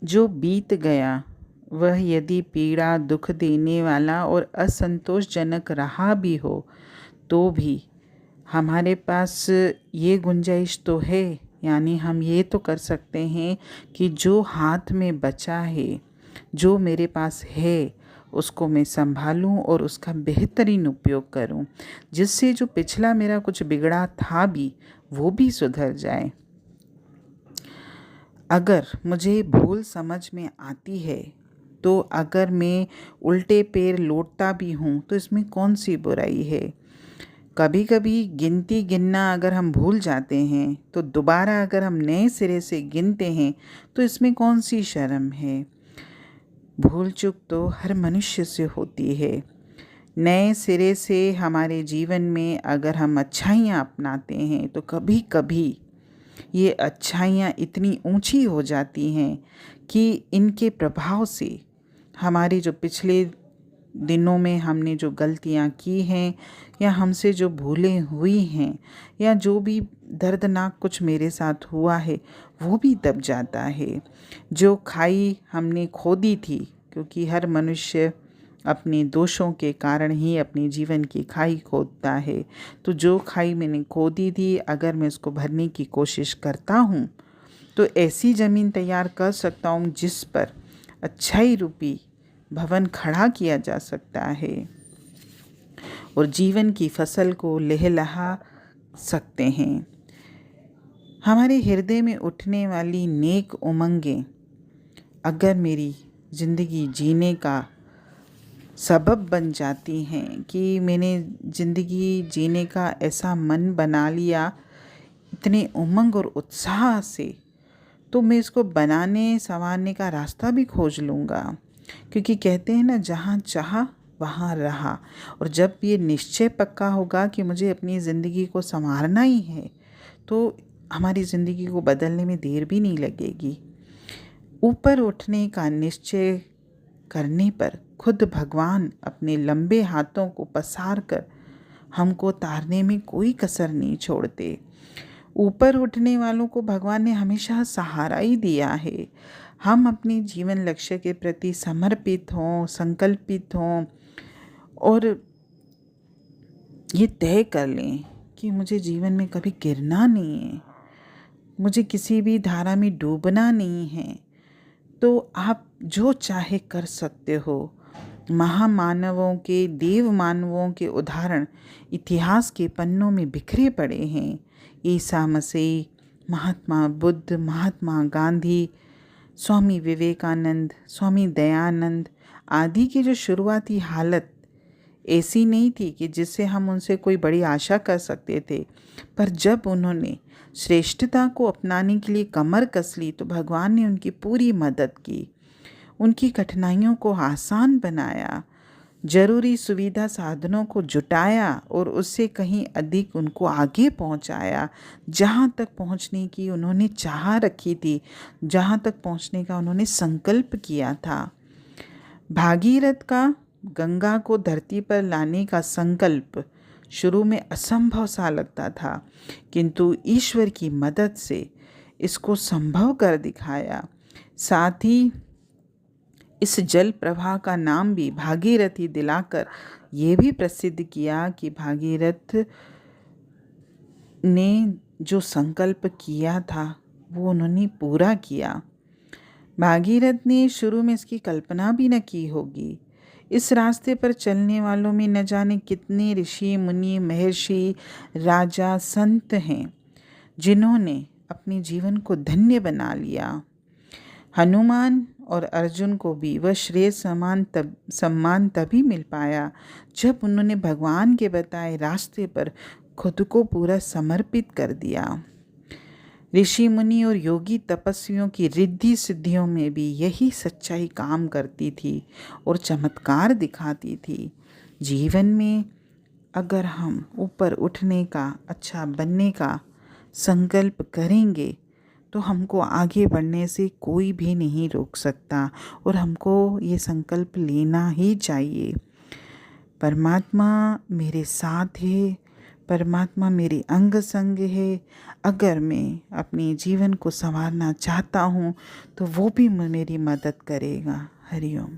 जो बीत गया वह यदि पीड़ा दुख देने वाला और असंतोषजनक रहा भी हो तो भी हमारे पास ये गुंजाइश तो है, यानी हम ये तो कर सकते हैं कि जो हाथ में बचा है, जो मेरे पास है, उसको मैं संभालूं और उसका बेहतरीन उपयोग करूं, जिससे जो पिछला मेरा कुछ बिगड़ा था भी वो भी सुधर जाए। अगर मुझे भूल समझ में आती है तो अगर मैं उल्टे पैर लौटता भी हूँ तो इसमें कौन सी बुराई है। कभी कभी गिनती गिनना अगर हम भूल जाते हैं तो दोबारा अगर हम नए सिरे से गिनते हैं तो इसमें कौन सी शर्म है। भूल चूक तो हर मनुष्य से होती है। नए सिरे से हमारे जीवन में अगर हम अच्छाइयाँ अपनाते हैं तो कभी कभी ये अच्छाइयाँ इतनी ऊंची हो जाती हैं कि इनके प्रभाव से हमारे जो पिछले दिनों में हमने जो गलतियाँ की हैं या हमसे जो भूलें हुई हैं या जो भी दर्दनाक कुछ मेरे साथ हुआ है वो भी दब जाता है। जो खाई हमने खोदी थी, क्योंकि हर मनुष्य अपने दोषों के कारण ही अपने जीवन की खाई खोदता है, तो जो खाई मैंने खोदी थी अगर मैं उसको भरने की कोशिश करता हूँ तो ऐसी ज़मीन तैयार कर सकता हूँ जिस पर अच्छाई रूपी भवन खड़ा किया जा सकता है और जीवन की फसल को लहलहा सकते हैं। हमारे हृदय में उठने वाली नेक उमंगें अगर मेरी ज़िंदगी जीने का सबब बन जाती हैं कि मैंने ज़िंदगी जीने का ऐसा मन बना लिया इतने उमंग और उत्साह से, तो मैं इसको बनाने संवारने का रास्ता भी खोज लूँगा। क्योंकि कहते हैं ना, जहाँ चाहा वहाँ रहा। और जब ये निश्चय पक्का होगा कि मुझे अपनी ज़िंदगी को संवारना ही है तो हमारी ज़िंदगी को बदलने में देर भी नहीं लगेगी। ऊपर उठने का निश्चय करने पर खुद भगवान अपने लंबे हाथों को पसार कर हमको तारने में कोई कसर नहीं छोड़ते। ऊपर उठने वालों को भगवान ने हमेशा सहारा ही दिया है। हम अपने जीवन लक्ष्य के प्रति समर्पित हों, संकल्पित हों और ये तय कर लें कि मुझे जीवन में कभी गिरना नहीं है, मुझे किसी भी धारा में डूबना नहीं है, तो आप जो चाहे कर सकते हो। महामानवों के, देव मानवों के उदाहरण इतिहास के पन्नों में बिखरे पड़े हैं। ईसा मसीह, महात्मा बुद्ध, महात्मा गांधी, स्वामी विवेकानंद, स्वामी दयानंद आदि की जो शुरुआती हालत ऐसी नहीं थी कि जिससे हम उनसे कोई बड़ी आशा कर सकते थे, पर जब उन्होंने श्रेष्ठता को अपनाने के लिए कमर कस ली तो भगवान ने उनकी पूरी मदद की, उनकी कठिनाइयों को आसान बनाया, जरूरी सुविधा साधनों को जुटाया और उससे कहीं अधिक उनको आगे पहुंचाया, जहां तक पहुंचने की उन्होंने चाह रखी थी, जहां तक पहुंचने का उन्होंने संकल्प किया था। भागीरथ का गंगा को धरती पर लाने का संकल्प शुरू में असंभव सा लगता था, किंतु ईश्वर की मदद से इसको संभव कर दिखाया। साथ ही इस जल प्रवाह का नाम भी भागीरथी दिलाकर ये भी प्रसिद्ध किया कि भागीरथ ने जो संकल्प किया था वो उन्होंने पूरा किया। भागीरथ ने शुरू में इसकी कल्पना भी न की होगी। इस रास्ते पर चलने वालों में न जाने कितने ऋषि मुनि, महर्षि, राजा, संत हैं जिन्होंने अपने जीवन को धन्य बना लिया। हनुमान और अर्जुन को भी वह श्रेय सम्मान तभी मिल पाया जब उन्होंने भगवान के बताए रास्ते पर खुद को पूरा समर्पित कर दिया। ऋषि मुनि और योगी तपस्वियों की रिद्धि सिद्धियों में भी यही सच्चाई काम करती थी और चमत्कार दिखाती थी। जीवन में अगर हम ऊपर उठने का, अच्छा बनने का संकल्प करेंगे तो हमको आगे बढ़ने से कोई भी नहीं रोक सकता और हमको ये संकल्प लेना ही चाहिए। परमात्मा मेरे साथ है, परमात्मा मेरी अंग संग है। अगर मैं अपने जीवन को संवारना चाहता हूँ तो वो भी मेरी मदद करेगा। हरि ओम।